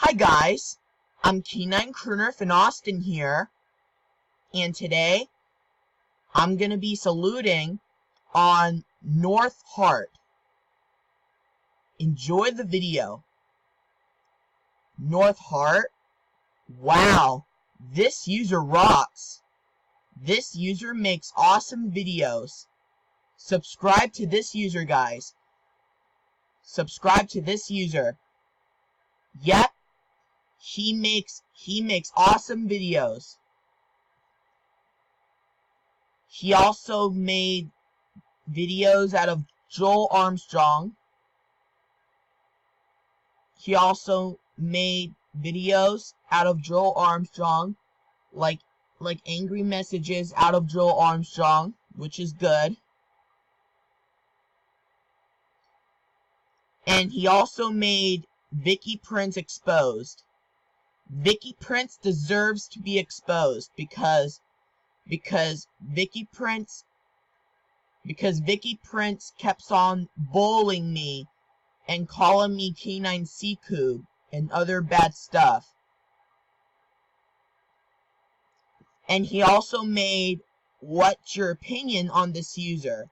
Hi guys, I'm K9 Crooner from Austin here, and today I'm going to be saluting on North Hart. Enjoy the video. North Hart? Wow, this user rocks. This user makes awesome videos. Subscribe to this user, guys. Subscribe to this user. Yep, he makes awesome videos. He also made videos out of Joel Armstrong. He also made videos out of Joel Armstrong, like angry messages out of Joel Armstrong, which is good. And he also made Vicky Prince exposed. Vicky Prince deserves to be exposed because Vicky Prince kept on bullying me and calling me K9 Seacoop and other bad stuff. And he also made What's Your Opinion on This User?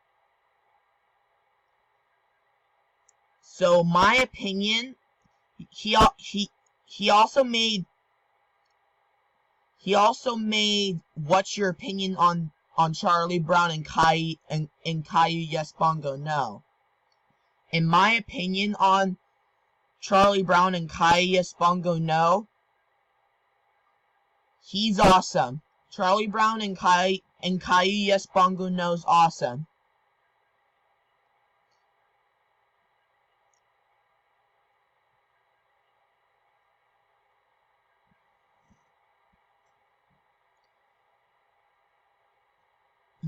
So my opinion, he also made What's Your Opinion on Charlie Brown and Caillou Yes Bongo No. In my opinion on Charlie Brown and Caillou Yes Bongo No, he's awesome. Charlie Brown and Caillou Yes Bongo No's awesome.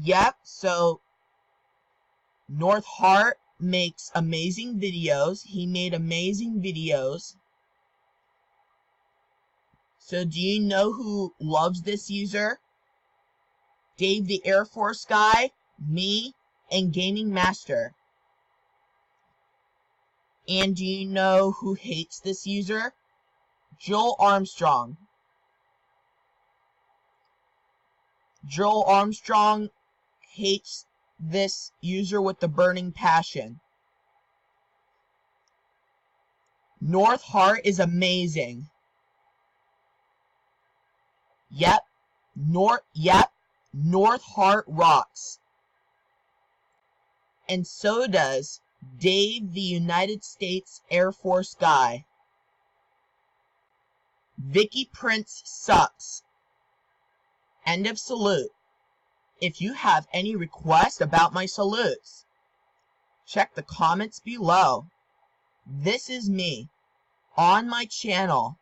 Yep, so North Hart makes amazing videos. He made amazing videos. So do you know who loves this user? Dave the Air Force guy, me, and Gaming Master. And do you know who hates this user? Joel Armstrong. Joel Armstrong hates this user with a burning passion. North Hart is amazing. Yep, North Hart rocks. And so does Dave the United States Air Force guy. Vicky Prince sucks. End of salute. If you have any requests about my salutes, check the comments below. This is me on my channel.